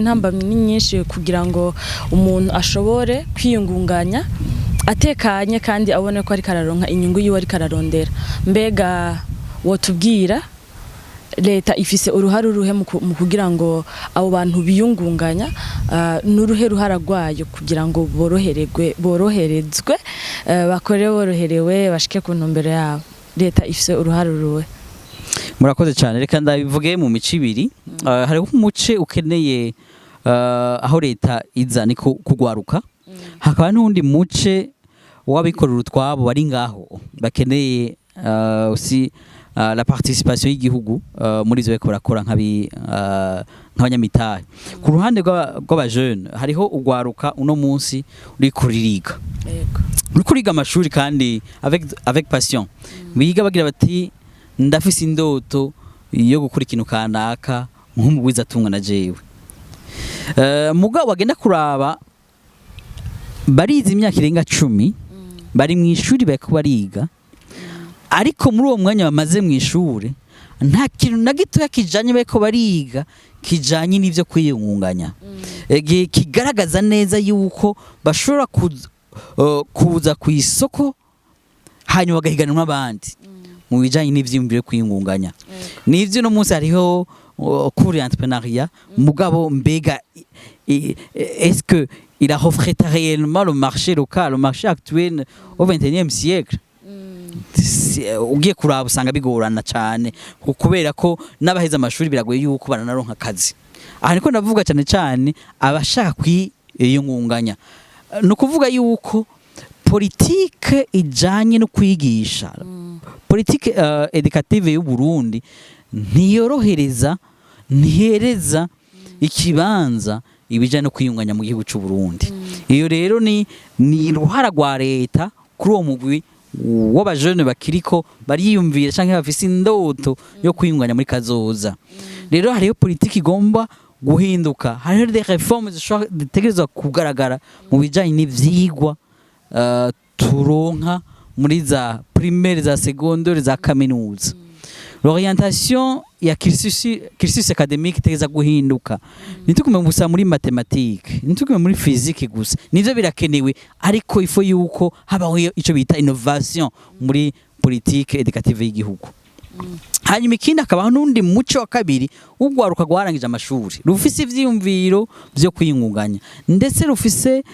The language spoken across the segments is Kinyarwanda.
intambamyi nyinshi kugira ngo umuntu ashobore kwiyungunganya atekanye kandi abone ko ari kararonka inyungu yiwe ari kararondera. Mbega wotubwira leta ifise uruhare uruhe mu kugira ngo abo bantu biyungunganya n'uruhe ruhara rwayo kugira ngo boroherezwe bakore boroherewe bashike ku ntumbero yabo? Leta ifise uruhare uruhe? Murakoze cyane, reka ndabivuge mu mico ibiri. Hariho umuce ukeneye aho leta iza ni kugwaruka, hakaba n'undi muce w'abikorera utwabo bari ngaho bakeneye aussi la participation y'igihugu muri zo barakora nk'abanyamitahe. Ku ruhande rw'abajeune hariho ugwaruka uno munsi uri kuriga, uri kuriga amashuri kandi avec passion, biga bagira bati ndafise indoto yo gukora ikintu kanaka nk'umugwiza atunga na jewe. Mugabo bagenda kuraba barize imyaka irenga 10 bari mu ishuri bariko bariga, ariko muri uwo mwanya bamaze mu ishuri nta kintu na gito yakijanye bariko bariga kijanye n'ivyo kwiyungunganya. Kigaragaza neza yuko bashobora kuza ku isoko hanyuma bagahiganwa n'abandi mu bijanye n'ivyiyumviro kwiyungunganya. Nivyo no munsi hariho kuri entrepreneuriat, mugabo mbega est-ce que il a reflété réellement le marché local, le marché actuel au 21e siècle? Ugiye kuraba usanga bigorana cyane kubera ko n'abaheza amashuri biragoye yuko baranaronka akazi. Aha niko ndavuga cyane cyane abashaka kwiyungunganya, no kuvuga yuko politique ijanye no kwigisha, politique educative y'u Burundi ntiyorohereza ntihereza ikibanza ibijanye no kwiyungunganya mu gihugu cy'u Burundi. Iyo rero ni ruhara rwa leta kuri uwo mugwi w'abajene bakiriko bariyumvira canke bafise indoto yo kwiyungunganya muri kazoza. Rero hariyo politiki igomba guhinduka, hariho des réformes zitegerezwa kugaragara mu bijanye n'ivyigwa turonka muri za primaire, za secondaire, za kaminuza. L'orientation ya cursus académique tegeza guhinduka. Nitukume gusa muri mathématique, nitukume muri physique gusa, nivyo birakenewe, ariko ifo yuko habaho ico bita innovation muri politique éducative y'igihugu. Hanyuma ikindi akabaho n'undi muco wa kabiri ugwaruka gwarangije amashuri rufise ivyiyumviro byo kwiyungunganya, ndetse rufise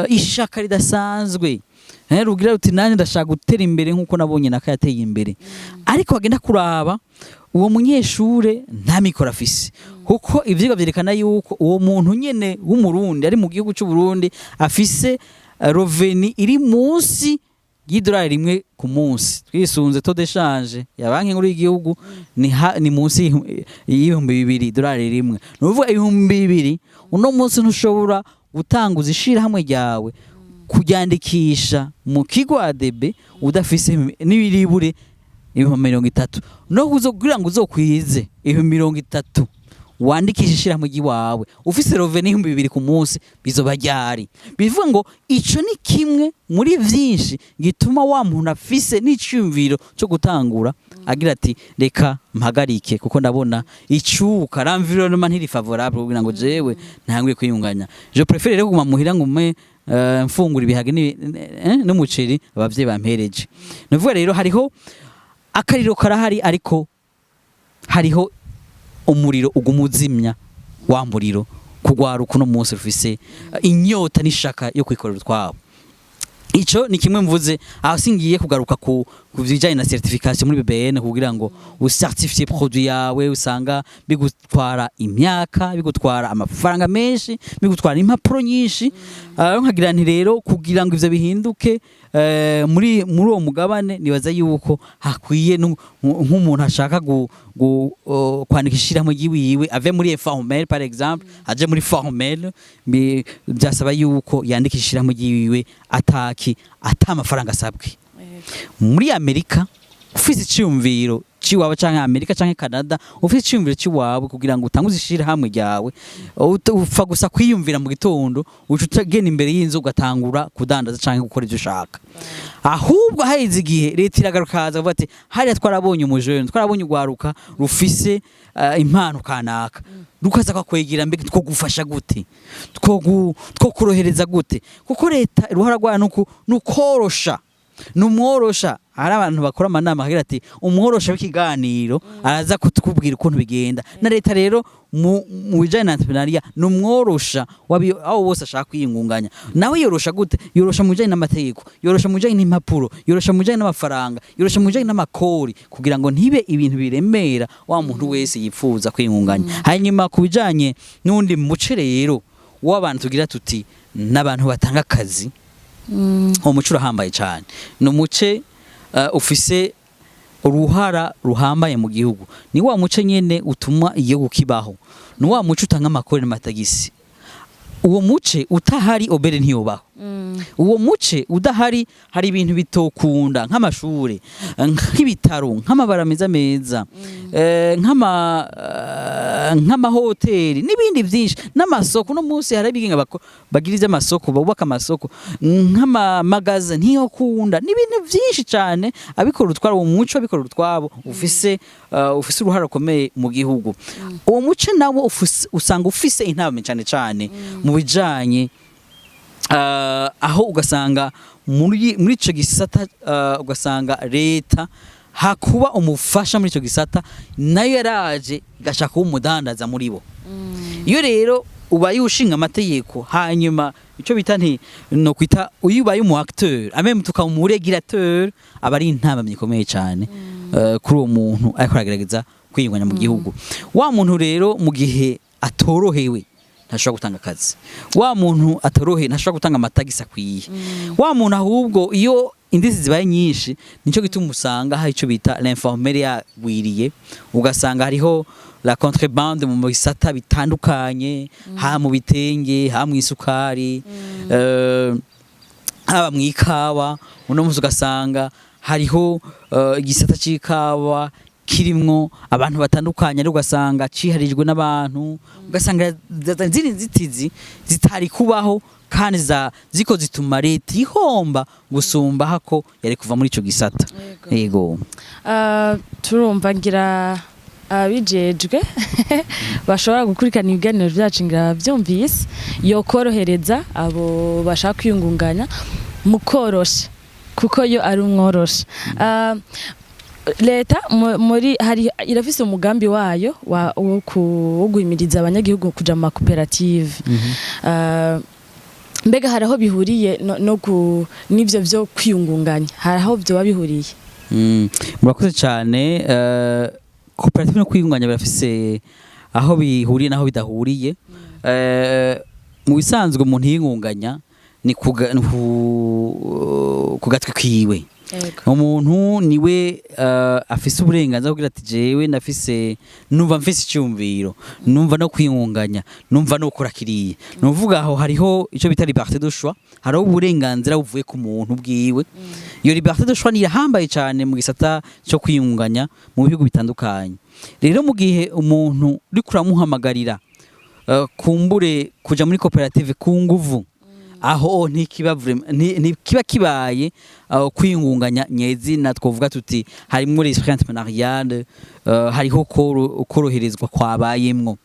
ishaka ridasanzwe, rugira ruti nanje ndashaka gutera imbere nkuko nabonye nakayateye imbere. Ariko bagenda kuraba uwo munyeshure nta mikoro afise, kuko ivyigwa vyerekana yuko uwo muntu nyene w'umurundi ari mu gihugu cy'u Burundi afise revenu iri munsi y'idolari rimwe ku munsi. Twisunze taux d'échange ya banki nkuru y'igihugu ni munsi $2,000 dolari rimwe. Nuvuga $2,000 uno munsi ntushobora gutanguza ishirahamwe ryawe kuryandikisha mu kigo ADB udafise n'ibiribure 30. No kugira ngo uzokwize 30 wandikisha ishirahamwe ryiwawe ufise revenu 2,000 ku munsi bizoba ryari. Bivuga ngo ico ni kimwe muri vyinshi gituma wa muntu afise n'iciyumviro cyo gutangura agira ati reka mpagarike kuko ndabona icuka l'environnement ntiri favorable kugira ngo jewe ntangwe kwiyunganya. Je préfère rero kuguma muhira ngume mfungura ibihage n'umuceri abavye bampereje. Nuvuga rero hariho akariro karahari, ariko hariho umuriro ugumuzimya wa muriro kugwaruka uno munsi rufise inyota n'ishaka yo kwikorera twabo. Ico ni kimwe mvuze aho singiye kugaruka ku bijanye na certification muri BBN kugira ngo ucertifier produit yawe, usanga bigutwara imyaka, bigutwara amafaranga menshi, bigutwara impapuro nyinshi. Nkagira nti rero kugira ngo ivyo bihinduke muri uwo mugabane nibaza yuko hakwiye nk'umuntu ashaka kwandikisha ishirahamwe ryiwiwe ave muri informel par exemple aje muri formel, byasaba yuko yandikisha ishirahamwe ryiwiwe ata amafaranga asabwe. Muri Amerika ufise iciyumviro ciwawe canke Amerika canke Canada ufise iciyumviro ciwawe kugira ngo utanguze ishira hamwe ryawe upfa gusa kwiyumvira mu gitondo uca utagenda imbere y'inzu ugatangura kudandaza canke gukora ivyo ushaka ahubwo haheze igihe leta iragarukaza avuga ati hariya twarabonye umujene twarabonye ugwaruka rufise impano kanaka rukaza kwakwegera mbega two gufasha gute two kurohereza gute kuko leta iruhara rwayo nukorosha numworosha hari abantu bakora amanama hagira ati umworosha w'ikiganiro araza kutukubwira ukuntu bigenda na leta rero mu bijanye na entrepreneuria numworosha aho bose ashaka kwiyungunganya nawe yorosha gute yorosha mu bijanye n'amategeko yorosha mu bijanye n'impapuro yorosha mu bijanye n'amafaranga yorosha mu bijanye n'amakori kugira ngo ntibe ibintu biremera wa muntu wese yifuza kwiyungunganya hanyuma ku bijanye n'undi muce rero w'abantu tugira tuti n'abantu batanga akazi umuco urahambaye cyane ni umuce ufise uruhara ruhambaye mu gihugu ni wa muce nyene utuma igihugu kibaho ni wa muce utanga amakori n'amatagisi uwo muce utahari obere ntiyobaho uwo muce udahari hari ibintu bitokunda nk'amashure nk'ibitaro nk'amabara meza nk'amahoteli n'ibindi byinshi n'amasoko no munsi hari ibigenga bagiriza amasoko bubaka amasoko nk'amagaza ntiyokunda n'ibintu byinshi cyane abikora utwara uwo muco abikora utwabo ufise uruhara rukomeye mu gihugu uwo muce nawo usanga ufise intambwe cyane mu bijanye aho ugasanga muri ico gisata ugasanga leta hakuba umufasha muri ico gisata nayo yaraje gashaka umudandaza muri bo iyo rero ubaye ushinga amategeko hanyuma ico bita nti no kwita uyubaye umu acteur ameme tukaba mu régulateur abari intambwe ikomeye cyane kuri uwo muntu ariko aragerageza kwiyunganya mu gihugu wa muntu rero mu gihe atorohewe ntashobora gutanga akazi wa muntu atorohe ntashobora gutanga amatagisi akwiye wa muntu ahubwo iyo indizi zibaye nyinshi nico gituma usanga hari ico bita l'informel yagwiriye ugasanga hariho la contrebande mu bisata bitandukanye ha mu bitenge ha mu isukari haba mu ikawa uno muzi ugasanga hariho igisata c'ikawa kirimwo abantu batandukanye ari ugasanga ciharijwe n'abantu ugasanga ziri nzitizi zitari kubaho kandi ziko zituma leta ihomba gusumba hako yari kuva muri ico gisata yego turumva ngira abijejwe bashobora gukurikana ibiganiro byacu ngira byumvise yo korohereza abo bashaka kwiyungunganya mu korosha kuko yo ari umworosha leta muri hari irafise umugambi wayo wo guhimiriza abanyagihugu kuja mu makoperative mbega haraho bihuriye n'ivyo vyo kwiyungunganya haraho vyo babihuriye murakoze cyane koperative no kwiyungunganya birafise aho bihuriye naho bidahuriye mu bisanzwe umuntu yiyungunganya ni kugatwe kwiwe umuntu niwe afise uburenganzira kugira ati jewe nafise numva mfise icyumviro numva no kwiyungunganya numva no gukora kiriye nuvuga aho hariho ico bita liberté de choix hariho uburenganzira buvuye ku muntu bwiwe iyo liberté de choix ni yahambaye cyane mu gisata cyo kwiyungunganya mu bihugu bitandukanye rero mu gihe umuntu uri kuramuhamagarira kumbure kuja muri koperative ku nguvu aho ntikiba kibaye kwiyungunganya nyezina twovuga tuti harimo l'esprit entrepreneurial hariho koroherezwa kwabayemwo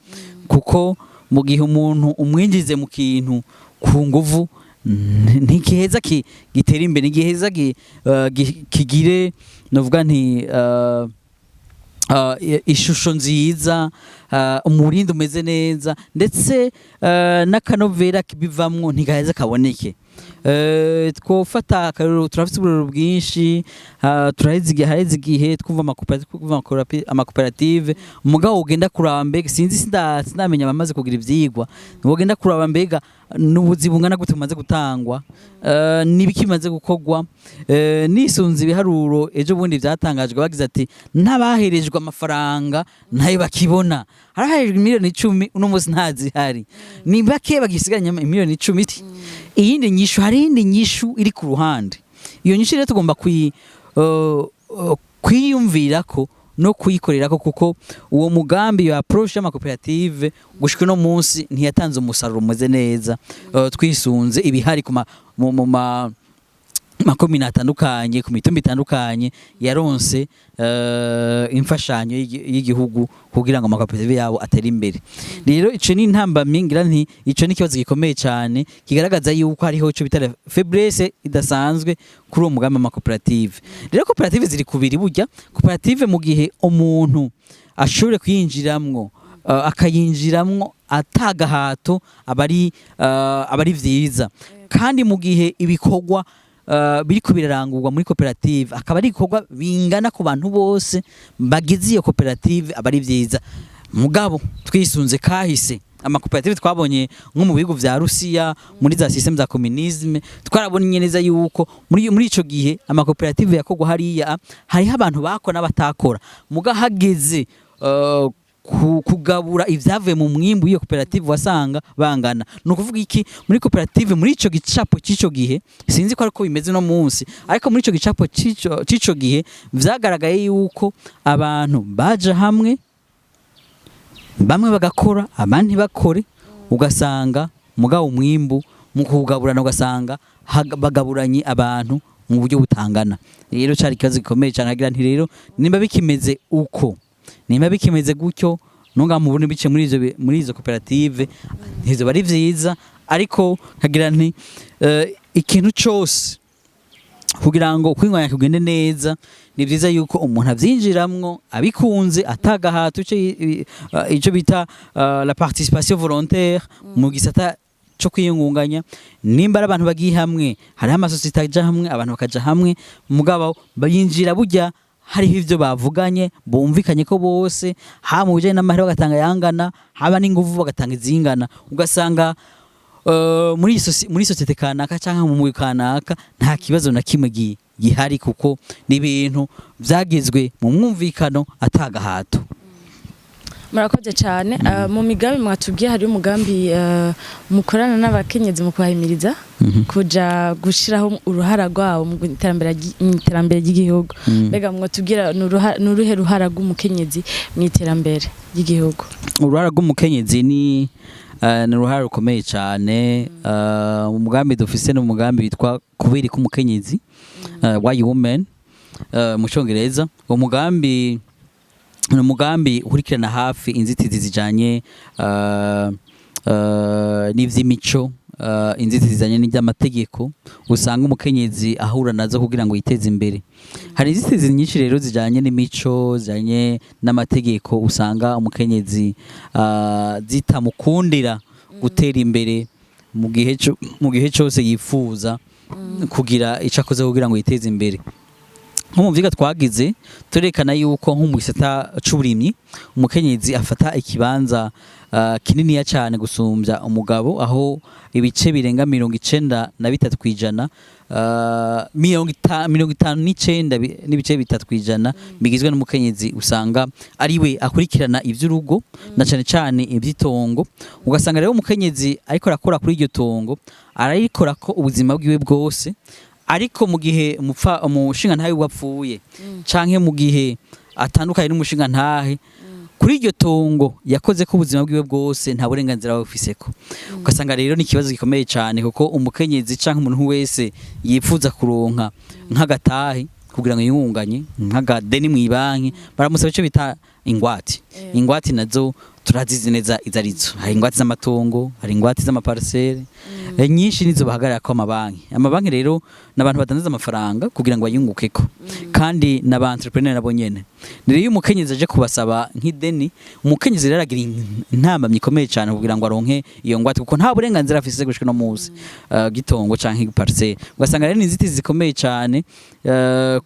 kuko mu gihe umuntu umwinjize mu kintu ku nguvu ntikiheza gitera imbere ntigiheza kigire novuga nti ishusho nziza umurindi umeze neza ndetse n'akanovera kibivamwo ntigaheza kaboneke twofata akarero turafite ubururu bwinshi hareze igihe twumva amakoperative umugabo ugenda kuraba mbega sinzi sindamenya abamaze kugira ivyigwa ugenda kuraba mbega n'ubuzi bungana gute bumaze gutangwa n'ibiki bimaze gukorwa nisunze ibiharuro ejo bundi vyatangajwe bagize ati ntabaherejwe amafaranga ntayo bakibona haraherejwe miliyoni 10 uno munsi ntazihari ni bake bagisigaranye miliyoni 10 iyindi nyishu hari indi nyishu iri ku ruhande iyo nyishu rero tugomba kwiyumvirako no kuyikorerako kuko uwo mugambi ya approach y'amakoperative gushika no munsi ntiyatanze umusaruro umeze neza twisunze ibihari mu makomine atandukanye ku mitumba itandukanye yaronse imfashanyo y'igihugu kugira ngo amakoperative yabo atere imbere. Rero ico ni intambamyi ngira nti ico ni kibazo gikomeye cyane kigaragaza yuko hariho ico bitara faiblesse idasanzwe kuri uwo mugambi amakoperative. Rero koperative ziri kubiri burya koperative mu gihe umuntu ashobore kuyinjiramwo akayinjiramwo atagahato abari vyiza kandi mu gihe ibikorwa biriko birarangurwa muri koperative akaba ari ikorwa bingana ku bantu bose bagize iyo koperative abari vyiza. Mugabo twisunze kahise amakoperative twabonye nko mu bihugu vya Rusiya muri za system za communisme twarabonye neza yuko muri ico gihe amakoperative yakogwa hariya hariho abantu bakora n'abatakora muga hageze kugabura ivyavuye mu mwimbu iyo koperative wasanga bangana. No kuvuga iki muri koperative muri ico gicapo c'ico gihe sinzi ko ariko bimeze no munsi ariko muri ico gicapo c'ico gihe vyagaragaye yuko abantu baje hamwe bamwe bagakora abandi bakore ugasanga mugabo umwimbu mu kugaburana ugasanga bagaburanye abantu mu buryo butangana. Rero cari kibazo gikomeye cyane agira nti rero nimba bikimeze uko nimba bikimeze gutyo nunga mu buntu bice muri izo koperative ntizo bari vyiza ariko kagira nti ikintu cyose kugira ngo kwingwanya kugende neza ni vyiza yuko umuntu avyinjiramwo abikunze atagahato ico bita la participation volontaire mu gisata cyo kwiyungunganya nimba abantu bagiye hamwe hari amasosiyete aja hamwe abantu bakaja hamwe mugabo bayinjira burya hariho ivyo bavuganye bumvikanye ko bose ha mu bijanye n'amahera bagatanga yangana haba n'inguvu bagatanga izingana ugasanga muri sosiyete kanaka cyangwa mu mugwi kanaka nta kibazo na kimwe gihari kuko n'ibintu vyagizwe mu mwumvikano atagahato. Murakoze cyane mu migambi mwatubwiye hari umugambi mukorana n'abakenyezi mu kubahimiriza kuja gushiraho uruhara rwabo mu iterambere ry'igihugu. Mbega mwatubwira nuruhe ruhara rw'umukenyezi mu iterambere ry'igihugu? Uruhara rw'umukenyezi ni uruhara rukomeye cyane. Umugambi dufise no mugambi witwa kubiri k'umukenyezi why woman mu Cyongereza. Uwo mugambi ni umugambi ukurikirana hafi inzitizi zijanye n'ivy'imico inzitizi zijanye n'iby'amategeko usanga umukenyezi ahura nazo kugira ngo yiteze imbere. Hari inzitizi nyinshi rero zijanye n'imico zijanye n'amategeko usanga umukenyezi zitamukundira gutera imbere mu gihe cyose yifuza kugira ico akoze kugira ngo yiteze imbere. Nko mu vyiga twagize turekana yuko nko mu gisata c'uburimyi umukenyezi afata ikibanza kininiya cyane gusumbya umugabo aho ibice birenga 93% 59 n'ibice 3% bigizwe n'umukenyezi usanga ari we akurikirana ivy'urugo na cyane cyane ivy'itongo. Ugasanga rero umukenyezi ariko arakora kuri iryo tongo arayikora ko ubuzima bwiwe bwose ariko mu gihe umushinga ntahe wapfuye canke mu gihe atandukanye n'umushinga ntahe kuri iryo tongo yakoze ko ubuzima bwiwe bwose nta burenganzira bufiseko. Ugasanga rero ni kibazo gikomeye cyane kuko umukenyezi canke umuntu wese yifuza kuronka nk'agatahe kugira ngo yungunganye nk'agadeni mu banki baramusaba ico bita ingwati. Ingwati nazo turazizi neza izarizo. Hari ingwati z'amatongo, hari ingwati z'amaparcelle nyinshi nizo bahagarara ko amabanki rero nabantu batanze amafaranga kugira ngo bayungukeko kandi naba entrepreneur nabo nyene. Rero iyo umukenyezi aje kubasaba nk'ideni umukenyezi rero agira intamba mikomeye cyane kugira ngo aronke iyo ngwate kuko nta burenganzira afise gushika no muzi gitongo canke parcelle. Ugasanga rero n'inzitizi zikomeye cyane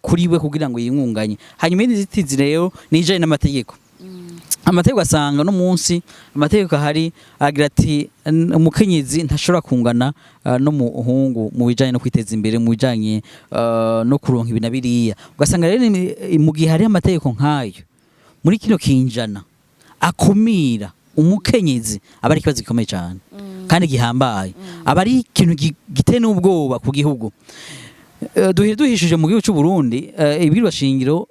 kuri we kugira ngo yingunganye. Hanyuma n'inzitizi rero nije n'amategeko. Amategeko asanga no munsi amategeko hari agira ati umukenyezi ntashobora kungana no muhungu mu bijanye no kwiteza imbere mu bijanye no kuronka ibinabiriya. Ugasanga rero mu gihe hari amategeko nkayo muri kino kinjana akumira umukenyezi aba ari kibazo gikomeye cyane kandi gihambaye aba ari ikintu giteye n'ubwoba ku gihugu. Duhishije mu gihugu cy'u Burundi ibirwa shingiro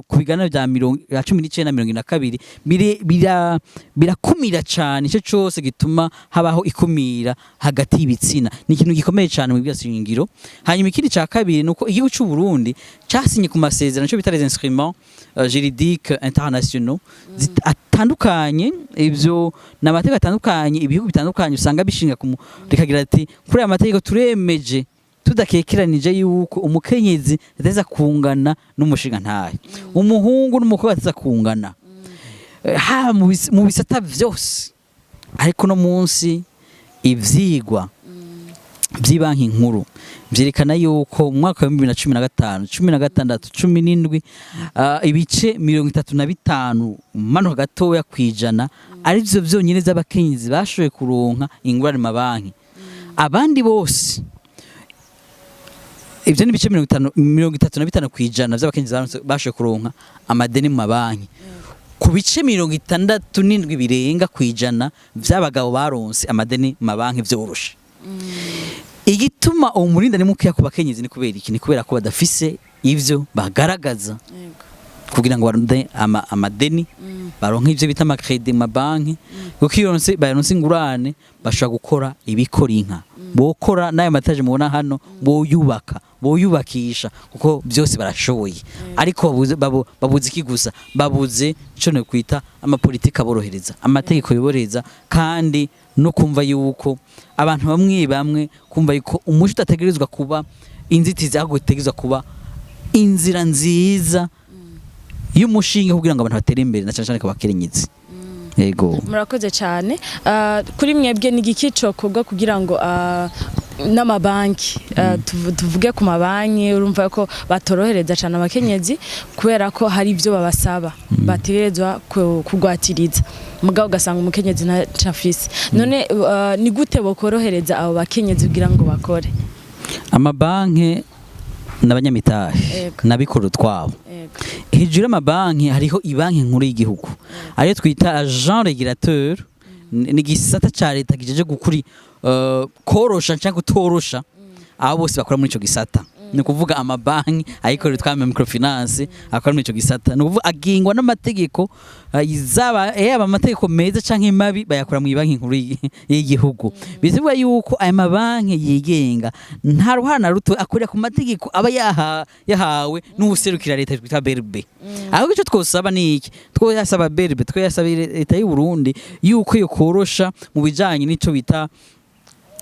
kubiganiro bya 1922 birakumira cyane icyo cyose gituma habaho ikumira hagati y'ibitsina ni ikintu gikomeye cyane mu byasingiro. Hanyuma ikindi cya kabiri nuko igihugu cy'u Burundi cyasinye ku masezerano cyo bita les instruments juridiques internationaux atandukanye. Ivyo n'amategeko atandukanye ibihugu bitandukanye usanga bishinga rikagira ati kuri aya mategeko turemeje tudakekeranije yuko umukenyezi ateza kungana n'umushinga ntahe, umuhungu n'umukobwa ateza kungana mu bisata vyose. Ariko no munsi ivyigwa by'ibanki nkuru vyerekana yuko mu mwaka wa 2015 16 17 ibice 35 manuka gatoya kwijana ari byo vyonyine z'abakenyezi bashoboye kuronka ingurane mu mabanki. Abandi bose ivyo ni bice 35 kwijana vy'abakenyezi bashoboye kuronka amadeni mu mabanki. Ku bice 67 birenga kwijana vy'abagabo baronse amadeni mu mabanki vyoroshe. Igituma umurinda ni mukiya ku bakenyezi ni kubera iki? Ni kubera ko badafise ivyo bagaragaza kugira ngo baronde amadeni baronke ivyo bita amakredi mu banki, kuko iyo baronse ingurane bashobora gukora ibikora inka bokora nayo mataje mubona hano boyubakisha kuko byose barashoboye. Ariko babuze iki gusa? Babuze ico no kwita amapolitika borohereza, amategeko yoboreza, kandi no kumva yuko abantu bamwe kumva yuko umuco utategerezwa kuba inzitizi, ahubwo utegerezwa kuba inzira nziza y'umushinga kugira ngo abantu batere imbere na cyane kabakerenyezi. Yego, murakoze cyane. Kuri mwebwe ni igiki cokorwa kugira ngo n'amabanki tuvuge ku mabanki urumva ko batorohereza cyane abakenyezi kubera ko hari ibyo babasaba bategerezwa kugwatiriza, mugabo ugasanga umukenyezi na chafisi. None ni gute bokorohereza abo bakenyezi kugira ngo bakore? Amabanki n'abanyamitahe nabikoro twabo. Hejuru y'amabanki hariho ibanki nkuru y'igihugu ariyo twita agent régulateur, ni gisata ca leta kijeje gukuri korosha cyangwa gutorosha abo bose bakora muri ico gisata. Ni kuvuga amabanki ayikorera twame microfinance akora muri ico gisata, ni kuvuga agingwa n'amategeko yaba amategeko meza canke mabi bayakora mu banki nkuru y'igihugu. Bivuga yuko aya mabanki yigenga nta ruhana ruto akorera ku mategeko aba yahawe n'ubuserukira leta twita berbe. Aho ico twosaba ni iki? Twoyasaba berbe, twoyasaba leta y'u Burundi yuko yo korosha mu bijanye n'ico bita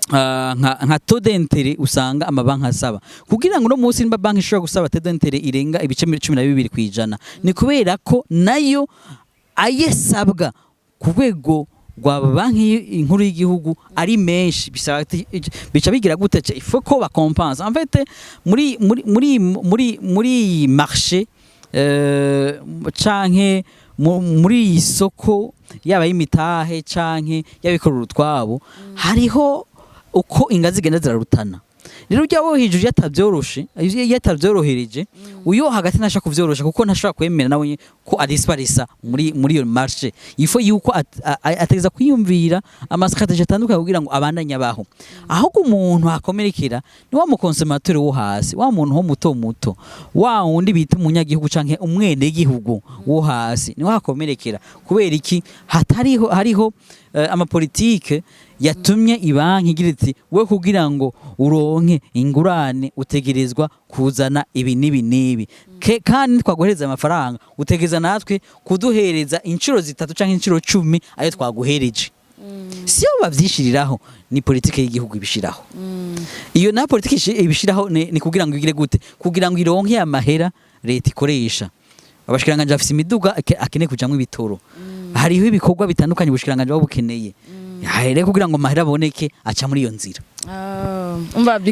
nka taux d'intérêt usanga amabanki asaba, kugira ngo no munsi nimba banki ishobora gusaba taux d'intérêt irenga ibice 12 kwijana, ni kubera ko nayo ayesabwa ku rwego rwa banki inkuru y'igihugu ari menshi. Bica bigira gute? Il faut ko bakompense en fait muri marché canke muri isoko yaba y'imitahe canke yabikorera utwabo hariho uko ingazi zigenda zirarutana. Rero ujyaho hejuru yatabyorohereje uyo hagati ntashaka kuvyorosha kuko ntashaka kwemera nawe ko adisparisa muri iyo marché. Ifo yuko ategeza kwiyumvira amastrategie atandukanye kugira ngo abandanye abaho. Aho umuntu akomerekera ni wa mu consommateur wo hasi, wa muntu ho muto wa wundi bita umunyagihugu canke umwene gihugu wo hasi ni wakomerekera. Kubera iki? hariho amapolitike yatumye ibanki igira iti we kugira ngo uronke ingurane utegerezwa kuzana ibi nibi kandi twaguhereza amafaranga utegeza natwe kuduhereza inshuro 3 canke inshuro 10 ayo twaguhereje. Siyo bavyishiriraho, ni politike y'igihugu ibishiraho. Iyo na politike ibishiraho ni kugira ngo igire gute? Kugira ngo ironke amahera leta ikoresha. Abashikiranganje bafise imiduga akeneye kujamwe ibitoro, hariho ibikorwa bitandukanye ubushikiranganje babukeneye, rero kugira ngo amahera aboneke aca muri iyo nzira.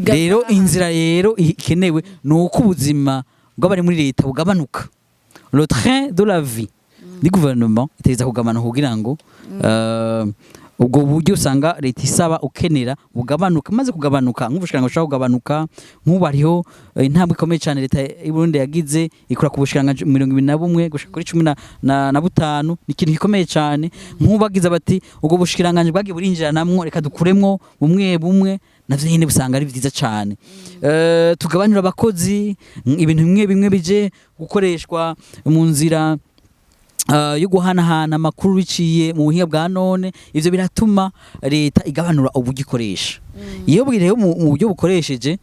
Rero inzira rero ikenewe nuko ubuzima bw'abari muri leta bugabanuka. Le train de la vie du gouvernement iteza kugabanuka kugira ngo ubwo buryo usanga leta isaba ukenera bugabanuka maze kugabanuka nk'ubushikiranganje bushaka kugabanuka nk'ubu hariho intambwe ikomeye cyane leta y'u Burundi yagize ikora ku bushikiranganje 21 gushika kuri 15 ni ikintu gikomeye cyane nk'ubagize bati ubwo bushikiranganje bwagiye burinjira namwo reka dukuremwo bumwe navyo nyene busanga ari vyiza cyane tugabanira abakozi ibintu bimwe bije gukoreshwa mu nzira yo guhanahana amakuru biciye mu buhinga bwa none ivyo biratuma leta igabanura ubugikoresha iyo bwireho mu buryo bukoresheje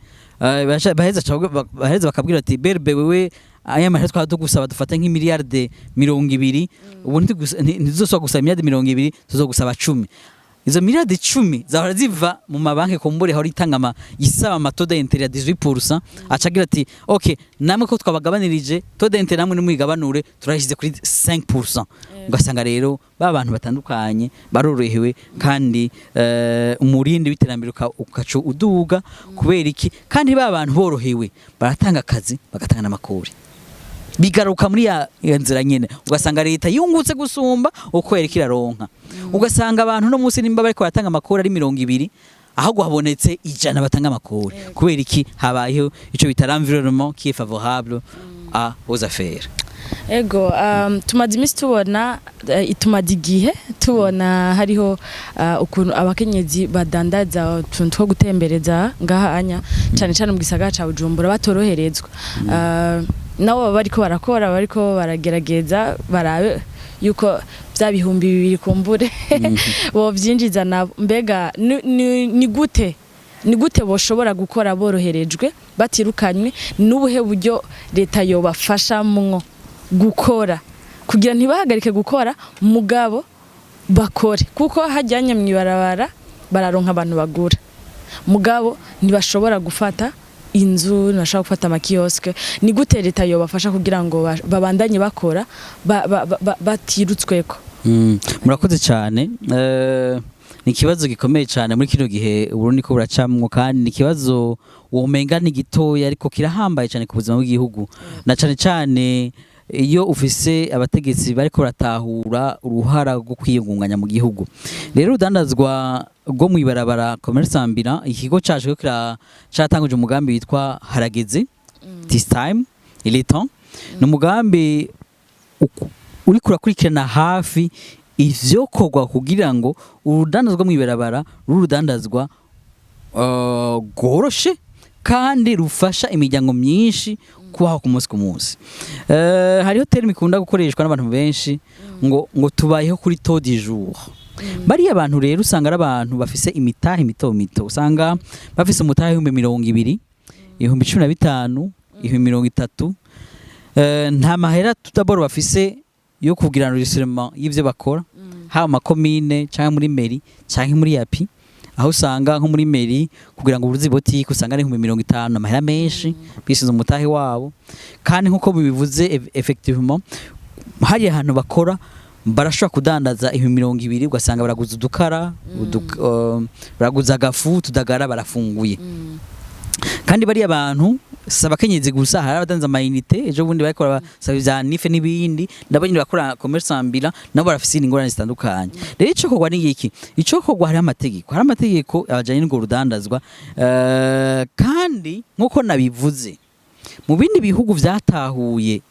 baheza bakabwira ati berbe wewe aya mahera twadugusaba dufate nk'imiliyarde 20 ubu ntizoswa gusaba imiliyarde 20 tuzogusaba 10 izo miliyarde 10 zahora ziva mu mabanki kumbure hori tangama isaba amatoda d'intérêt ya 18% acagira ati okay namwe ko twabagabanirije toda d'intérêt namwe nimwigabanure turashize kuri 5%. Ugasanga rero bantu batandukanye barorohewe kandi umurindi w'iterambere ukacu uduga kubera iki kandi bantu borohewe baratanga akazi bagatanga n'amakuru bigaruka muri ya nzira nyene ugasanga leta yungutse gusumba uko yereka iraronka ugasanga abantu no munsi nimba bariko batanga amakuru ari 200 aho guhabonetse 100 batanga amakuru kubera iki habayeho ico bita l'environnement qui est favorable à aux affaires. Ego tumaze imisi tubona itumaze igihe tubona hariho ukuntu abakenyezi badandaza utuntu two gutembereza ngaha anya cyane cyane mu gisagara ca Bujumbura batoroherezwa nabo bariko barakora bariko baragerageza barabe yuko bya bihumbi 200 kumbure bo vyinjiza nabo mbega ni gute boshobora gukora boroherejwe batirukanywe n'ubuhe buryo leta yobafashamwo gukora kugira ntibahagarike gukora mugabo bakore kuko hajyanye mwibarabara bararonka abantu bagura mugabo ntibashobora gufata inzu nashaka gufata amakioske ni gute leta yobafasha kugira ngo babandanye bakora batirutsweko. Murakoze cyane ni ikibazo gikomeye cyane muri kino gihe Burundi ko buracamwo kandi ni ikibazo womenga ni gitoya ariko kirahambaye cyane ku buzima bw'igihugu na cyane iyo ufise abategetsi bariko baratahura uruhara rwo kwiyungunganya mu gihugu rero udandazwa rwo mwibarabara commerçambira ikigo caje ko cyatanguje umugambi witwa harageze this time il est temps no mugambi uri kurakurikirana hafi ivyo kogwa kugira ngo urudandazwa mwibarabara rurudandazwa goroshe kandi rufasha imiryango myinshi kubaho ku munsi hariho terme ikunda gukoreshwa n'abantu benshi ngo tubayeho kuri taux du jour bari abantu rero usanga ari abantu bafise imitahe mito usanga bafise umutahe 200 15 30 nta mahera tutaboro bafise yo kugira enregistrement y'ivyo bakora ha makomine cyangwa muri mairie cyangwa muri yapi aho usanga nko muri mairie kugira ngo uruzi botike usanga ari 50 amahera menshi bisize umutahe wabo kandi nkuko bivuze effectivement hari ahantu bakora barashobora kudandaza 200 ugasanga baraguza udukara baraguza agafu tudagara barafunguye kandi bari abantu sabakenyezi gusa hari abadanza amayinite ejo bundi bakora sabiza nife nibindi ndabanyira bakora commerçambira nabo barafise ingorane zitandukanye rero ico kogwa ni iki ico kogwa hari amategeko abajanye n'ngo rudandazwa kandi nkuko nabivuze mu bindi bihugu vyatahuye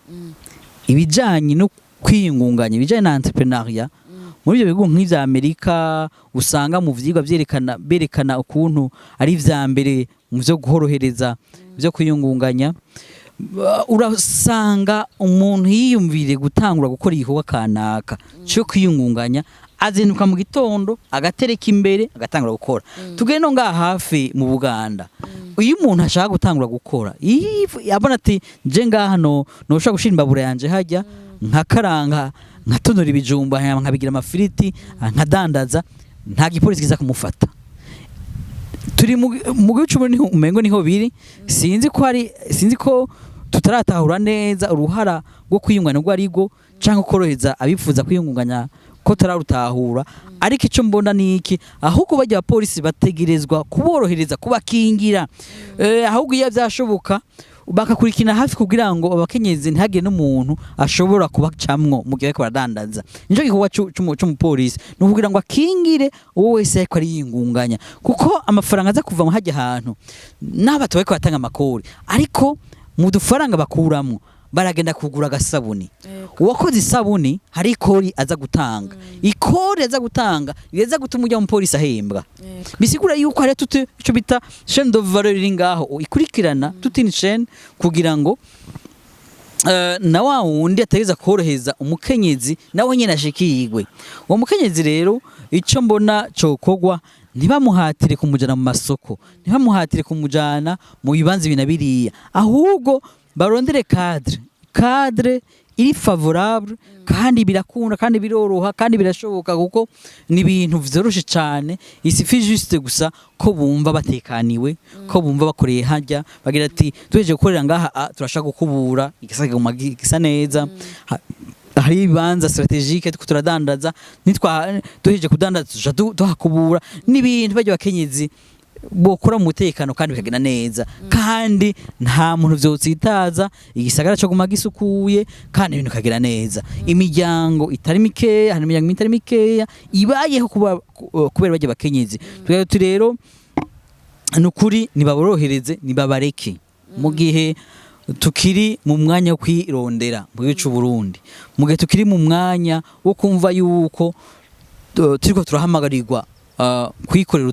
ibijanye no kwiyungunganya ibijanye na entrepreneuria muri ibyo bihugu nk'ivya Amerika usanga mu vyigwa berekana ukuntu ari vya mbere mu byo guhorohereza byo kwiyungunganya urasanga umuntu yiyumvire gutangura gukora igikorwa kanaka cyo kwiyungunganya azinduka mu gitondo agatereka imbere agatangura gukora tugere no ngaha hafi mu Buganda uyu muntu ashaka gutangura gukora yabona ati je ngaha no ushaka gushira imbabura yanje hajya nkakaranga nkatonora ibijumba nkabigira amafiriti nkadandaza nta gipolisi kiza kumufata turi mu gihugu niho umengo niho biri sinzi ko tutaratahura neza uruhara rwo kwiyungana rwo arigo cyangwa koroheza abifuza kwiyungunganya ko tararutahura ariko ico mbona ni iki ahubwo bajya abapolisi bategerezwa kuborohereza kubakingira ahubwo iyo byashoboka bakakurikina hafi kugira ngo abakenyezi ntihagire n'umuntu ashobora kubacamwo mu gihe bariko baradandaza. Nico gikorwa c'umupolisi ni ukugira ngo akingire uwo wese ariko ariyingunganya, kuko amafaranga aza kuva mu hajya ahantu n'abato bariko batanga amakori, ariko mu dufaranga bakuramwo baragenda kugura agasabuni. Uwakoze isabuni hari ikori aza gutanga, ikori aza gutanga reza gutuma ujya mu polisi ahembwa. Bisigura yuko hari tuti ico bita chaîne de valeur iri ngaho ikurikirana tuti ni chaîne kugira ngo na wa wundi atageza koroheza umukenyezi nawe nyene ashikirwe. Uwo mukenyezi rero ico mbona cokogwa, ntibamuhatire kumujana mu masoko, ntibamuhatire kumujana mu bibanza binabiriya, ahubwo barondere cadre iri favorable kandi birakunda kandi biroroha kandi birashoboka, kuko ni ibintu vyoroshe cyane. Isifi juste gusa ko bumva batekaniwe, ko bumva bakoreye hajya bagira ati tuheje gukorera ngaha turashaka gukubura igisage mu gisa neza. Hari ibibanza strategique turadandaza, nitwa tuheje kudandaza tuhakubura n'ibintu bajya bakenyezi bokora mu mutekano kandi bikagenda neza, kandi nta muntu vyotsitaza, igisagara cyo guma gisukuye kandi ibintu kagera neza. Imiryango itari mikeya, hari imiryango itari mikeya ibayeho kubera bajya bakenyezi. Rero nukuri nibaborohereze, nibabareke mu gihe tukiri mu mwanya wo kwirondera mu gihugu cy'u Burundi, mu gihe tukiri mu mwanya wo kumva yuko turiko turahamagarirwa kwikorera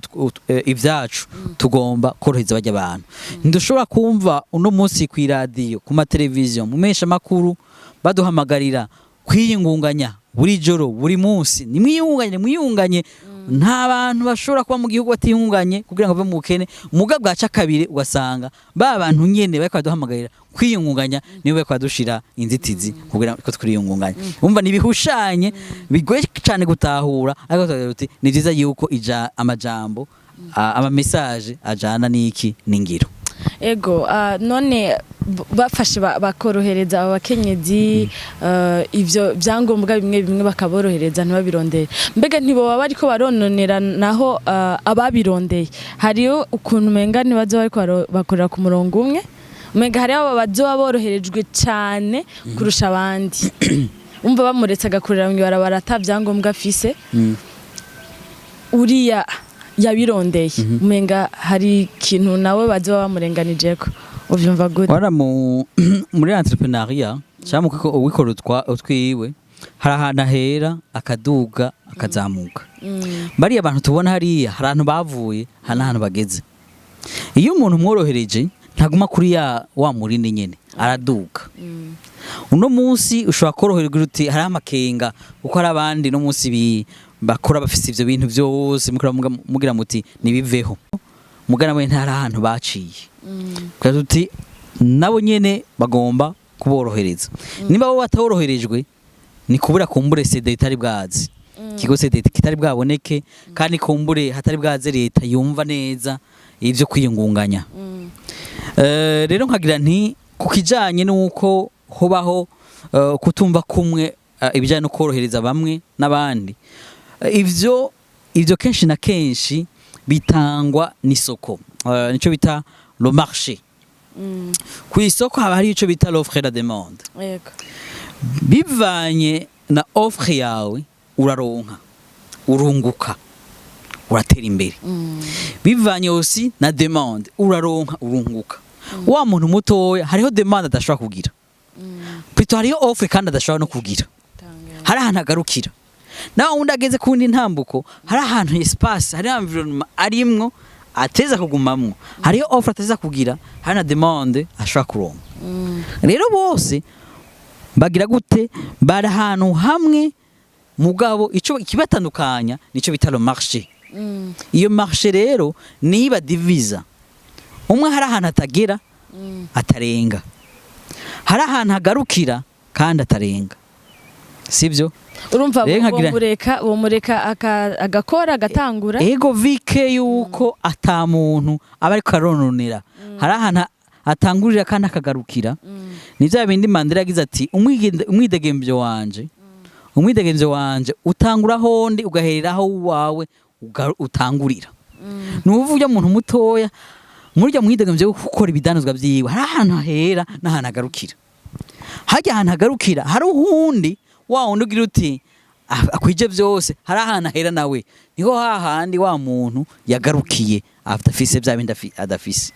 ivyacu, tugomba koroheza bajya abantu. Ndushobora kumva uno munsi ku radio, ku mateleviziyo, mu mesha makuru baduhamagarira kwiyungunganya buri joro buri munsi. Nimwiyunganye nta bantu bashobora kuba mu gihugu batiyunganye kugira ngo bave mu bukene. Muga bwaca kabiri ugasanga ba bantu nyene bariko baduhamagarira kwiyungunganya nibo bariko badushira inzitizi kugira ko twiyungunganya. Umva nibihushanye bigoye cyane gutahura, ariko tuti ni byiza yuko amajambo ama message ajana niki ningiro. Ego none bafashe bakorohereza abakenyezi ivyo byangombwa bimwe bakaborohereza ntibabirondere. Mbega ntibo baba ariko barononera naho ababirondeye. Hariyo ukuntu menga nibazo bariko bakorera ku murongo umwe, menga hari abo bazoba boroherejwe cyane kurusha abandi. Umva bamuretse agakorera mu barabara atavyangombwa afise, uriya yabirondeye umenga hari ikintu nawe bazoba bamurenganijeko. Uvyumva gute? Wara muri entrepreneuria cyangwa ko ubikora utwiwe, hari ahantu hera akaduga akazamuka. Bari abantu tubona hariya hari ahantu bavuye, hari ahantu bageze. Iyo umuntu mworohereje ntaguma kuri wa murindi nyene, araduga. Uno munsi ushobora koroherwa uti hari amakenga uko hari abandi no munsi bakora bafise ivyo bintu byose mugira muti nibiveho, mugana we ntari ahantu baciye. Kandi uti nabo nyene bagomba kuborohereza. Niba bo batoroherejwe ni kubura kumbure CD itari bwazi, kigo CD kitari bwaboneke, kandi kumbure hatari bwaze leta yumva neza ivyo kwiyungunganya. Rero nkagira nti kukijanye nuko hobaho kutumva kumwe ibijanye no korohereza bamwe n'abandi, ivyo kenshi na kenshi bitangwa n'isoko, nico bita le marché. Ku isoko haba hari ico bita l'offre et la demande. Bivanye na offre yawe uraronka, urunguka, uratera imbere. Bivanye aussi na demande uraronka, urunguka. Wa muntu mutoya hariho demande adashobora kugira, plutôt hariho offre kandi adashobora no kugira, hari ahantu agarukira. Naho undi ageze kundi ntambuko, hari ahantu espace, hari environnement arimwo ateza kugumamwo, hariyo offre ateza kugira, hari na demande ashobora kuronka. Rero bose bagira gute? Bari ahantu hamwe, mugabo ico kibatandukanya nico bita le marché. Iyo marché rero niba divisa, umwe hari ahantu atagera atarenga, hari ahantu agarukira kandi atarenga, sibyo? Urumva bomureka agakora agatangura. Ego vike yuko ata muntu aba ariko arononera, hari ahantu atangurira kandi akagarukira. Nivyo bindi Mandela yagize ati umwidegemvyo wanje utangura hondi ugahereraho wawe utangurira. Nuvuga umuntu mutoya murya mwidegemvye gukora ibidanozwa vyiwe hari ahantu hera n'ahantu agarukira hajya ahantu agarukira hari uhundi wa wundi ugira uti akwije vyose hari ahantu hera nawe niho hahandi wa muntu yagarukiye afise bya bindi adafise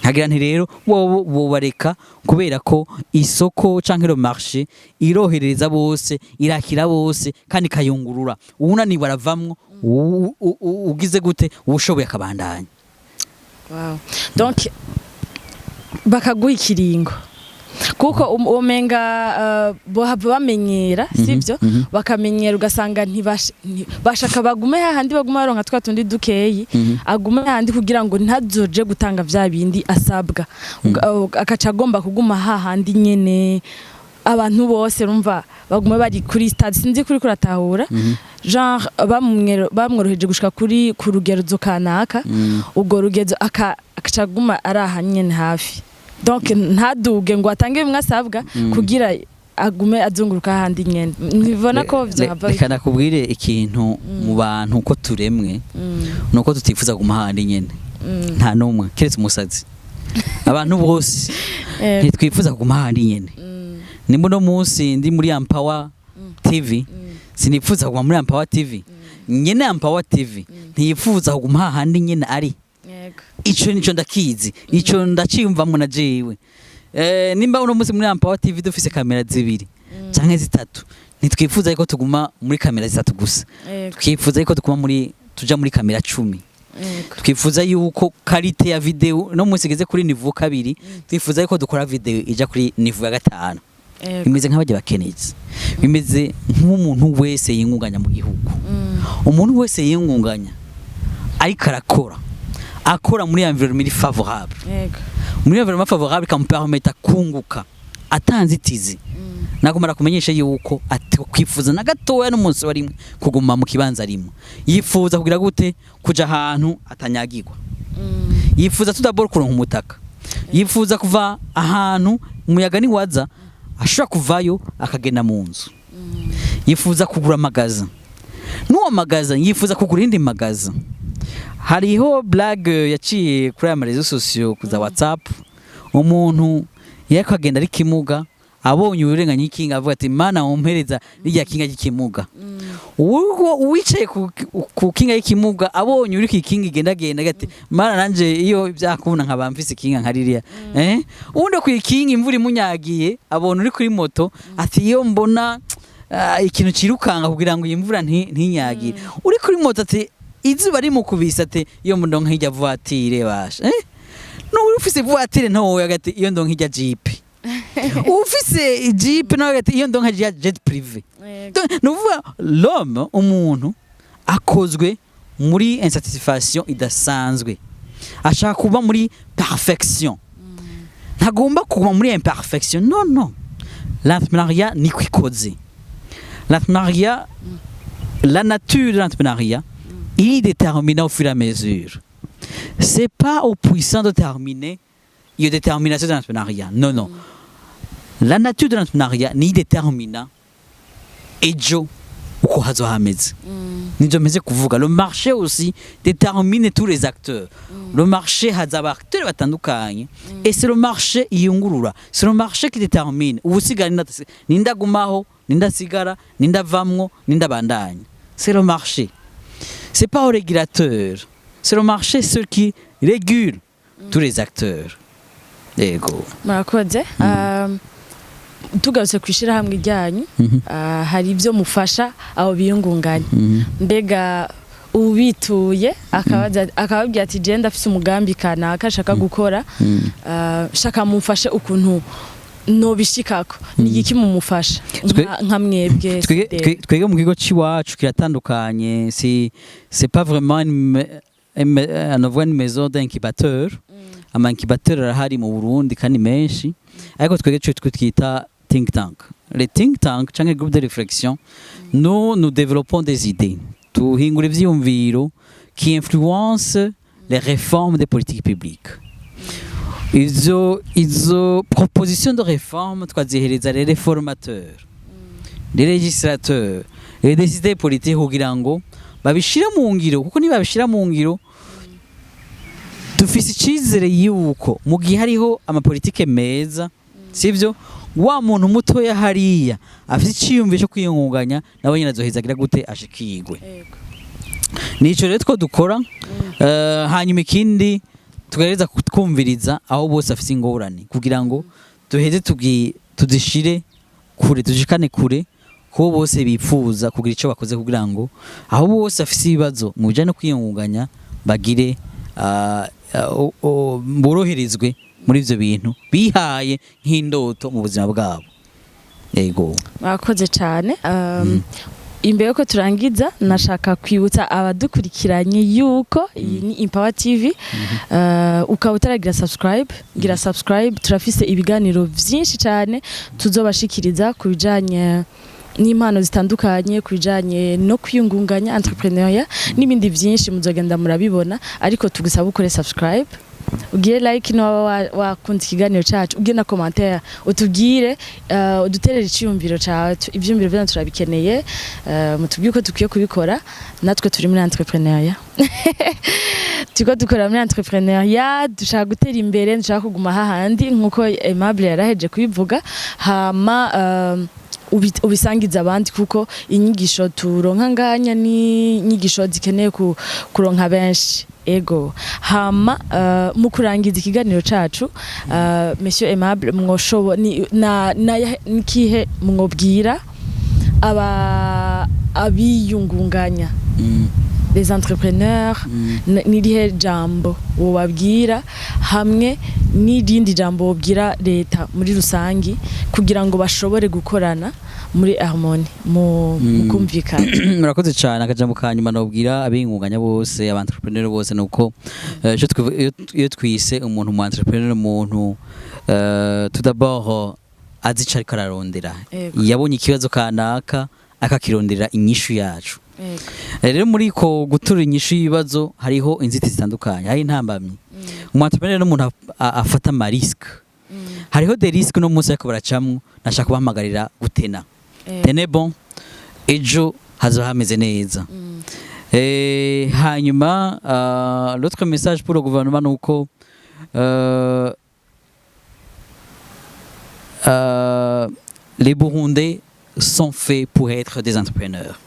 nkagira nti rero bo bareka kubera ko isoko canke le marché irohereza bose irakira bose kandi kayungurura unani baravamwo ugize gute ushoboye akabandanya. Wow. Donc bakaguha ikiringo kuko umenga bamenyera sivyo bakamenyera ugasanga ntibashaka bagume hahandi baguma baronka twa tundi dukeyi agume hahandi kugira ngo ntazoje gutanga vya bindi asabwa akaca agomba kuguma hahandi nyene abantu bose rumva bagume bari kuri stade sinzi kuri kuratahura genre bamworoheje gushika kuri ku rugezo kanaka ubwo rugezo akacaguma araha nyene hafi donc ntaduge ngo atange bimwe asabwa kugira agume azunguruka handi nyene nivona ko vyava reka nakubwire ikintu mu bantu ko turemwe nuko tutifuza guma handi nyene nta numwe kiretse umusazi abantu bose ntitwifuza guma handi nyene ni muno munsi ndi muri Empower TV sinifuza kuguma muri Empower TV nyene Empower TV ntiyifuza kuguma handi nyene ari ico nico ndakizi ico ndaciyumvamwe na jewe nimba uno munsi muri Empower TV dufise kamera zibiri canke zitatu ntitwifuza yuko tuguma muri kamera zitatu gusa twifuza yuko tuja muri kamera 10 twifuza yuko qualité ya video no munsi igeze kuri niveau 2 twifuza yuko dukora video ija kuri niveau ya 5 bimeze nk'abaje bakeneze bimeze nk'umuntu wese yingunganya mu gihugu umuntu wese yingunganya ariko akora muri environnement favorable muri environnement favorable kamupermeta kunguka atanzitizi nakomara kumenyesha yuko kwifuza na gatoya n'umunsi warimwe kuguma mu kibanza rimwe yifuza kugira gute kuja ahantu atanyagirwa yifuza tudabor kuronka umutaka yifuza kuva ahantu umuyaga ni waza ashobora kuvayo akagenda mu nzu yifuza kugura magaza n'uwo magaza yifuza kugura indi magaza. Hariho blague yaciye kuri aya marezo sociaux kuza WhatsApp umuntu yakagenda ari kimuga abonye urenganya ikinga avuga ati mana umpereza rijya kinga gikimuga uwicaye ku kinga y'ikimuga abonye uri kikinga igenda gati mana nanje iyo byakubona nkabamfise kinga nkaririya ubundi ku ikinga imvura imunyagiye abona uri kuri moto ati iyo mbona ikintu cirukanga kugira ngo imvura ntinyagire uri kuri moto ati izuba rimukubisa ati iyo ndonka hirya voiture basha no ufise voiture nto yagati iyo ndonka hirya jeep ufise jeep no yagati iyo ndonka hirya jet privé nuvuga l'homme umuntu akozwe muri insatisfaction idasanzwe ashaka kuba muri perfection ntagomba kuba muri imperfection non l'entrepreneuriat ni kwikoze l'entrepreneuriat la nature de l'entrepreneuriat il est déterminé au fur et à mesure. C'est pas au puissant de déterminer la détermination de l'entrepreneuriat. Non. La nature de l'entrepreneuriat ni détermina ejo uko hazo hameze. Nijo meze kuvuga le marché aussi détermine tous les acteurs. Le marché hazaba acteurs batandukanye et c'est le marché yungurura. C'est le marché qui détermine ubusigara ninda gumaho, ninda sigara, ninda vamwo, ninda bandanya. C'est le marché. C'est pas au régulateur, c'est le marché ceux qui régule tous les acteurs. Ego. Murakoze. Tugarutse kwishira hamwe ryanyu hari ibyo mufasha abo biyungunganya. Mbega ubituye akababwira ati je ndafise umugambi kana akashaka gukora shaka mufashe ukuntu no bishikako ni iki mumufasha nka mwebwe twege mu kigo ciwacu kiratandukanye c'est pas vraiment une maison d'incubateur ama incubateur arahari mu Burundi kandi menshi ariko twege cyo twita think tank. Les think tank canke groupe de réflexion nous développons des idées tuhingura ivyiyumviro qui influencent les réformes des politiques publiques. Izo propositions de réforme twazihereza les réformateurs, les législateurs, les décideurs politiques kugira ngo babishira mu ngiro kuko ni babishira mu ngiro dufise icizere yuko mu gihe hariho amapolitike meza sivyo wa muntu mutoya hariya afite iciyumviro cyo kwiyungunganya nawe nyine azohezagira gute ashikirwe. Nico rero two dukora hanyuma ikindi tugereza kumviriza aho bose afite ingorane kugira ngo duheze tuzishire kure tujikane kure ko bose bifuza kugira ico bakoze kugira ngo aho bose afite ibibazo mu bijanye no kwiyungunganya bagire boroherezwe muri ivyo bintu bihaye nk'indoto mu buzima bwabo. Yego mwakoze cyane. Imbere yuko turangiza nashaka kwibutsa abadukurikiranye yuko iyi ni Empower TV. Ukaba utaragira subscribe, turafise ibiganiro vyinshi cyane tuzobashikiriza ku bijanye n'impano zitandukanye, ku bijanye no kwiyungunganya entrepreneuria n'ibindi vyinshi muzogenda murabibona, ariko tugusaba ukore subscribe, ugire like no wakunze ikiganiro cyacu, ugire na commentaire utubwire, uduterere iciyumviro cyawe, ivyiyumviro byanyu turabikeneye, mutubwire ko tukwiye kubikora. Natwe turi muri entrepreneuria tuko dukora muri entrepreneuria, dushaka gutera imbere, dushaka kuguma hahandi nkuko Aimable yaraheje kubivuga, hama ubisangiza abandi kuko inyigisho turonka nganya ni inyigisho zikeneye kuronka benshi. Ego hama mu kurangiza ikiganiro cacu Monsieur Aimable mwoshobo nikihe mwobwira abiyungunganya les entrepreneurs, n'irihe jambo wobabwira hamwe n'irindi jambo wobwira leta muri rusangi kugira ngo bashobore gukorana muri harmonie mu kumvikana? Murakoze cyane. Akajambo kanyuma nobwira abiyungunganya bose, abantrepreneur bose, nuko iyo twise umuntu mu entrepreneur, umuntu tout d'abord azica ariko ararondera, yabonye ikibazo kanaka akakirondera inyishu yacu. Rero muri ko gutura inyishu y'ibibazo hariho inzitizi zitandukanye, hari intambamyi. Umu-entrepreneur n'umuntu afata ama risque, hariho des risques no munsi ariko baracamwe. Nashaka kubahamagarira gutena tene bon, ejo hazo hameze neza. Hanyuma l'autre message pour le gouvernement nuko les Burundais sont faits pour être des entrepreneurs.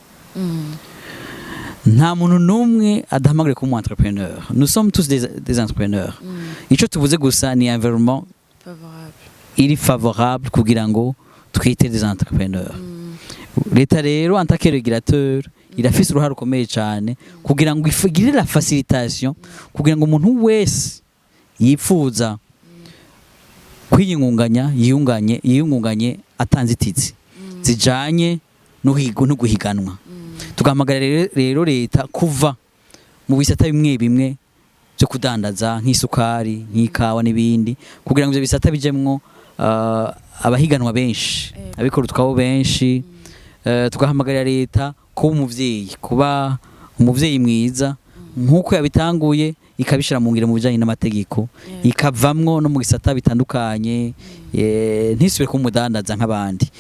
Nta muntu numwe adahamagare ko mu entrepreneur. Nous sommes tous des entrepreneurs. Ico tuvuze gusa ni environnement favorable kugira ngo twite des entrepreneurs. Leta rero en tant que régulateur irafise uruhare rukomeye cyane kugira ngo ifigire la facilitation kugira ngo umuntu wese yifuza kwiyungunganya yiyungunganye atanzitizi zijanye no guhiganwa. Tugahamagara rero leta kuva mu bisata bimwe byo kudandaza nk'isukari, nk'ikawa n'ibindi, kugira ngo ibyo bisata bijemwo abahiganwa benshi, abikora utwabo benshi. Tugahamagara leta kuba umuvyeyi mwiza nkuko yabitanguye, ikabishira mu ngiro mu bijanye n'amategeko, ikavamwo no mu gisata bitandukanye, ntisubire ko mudandaza nk'abandi.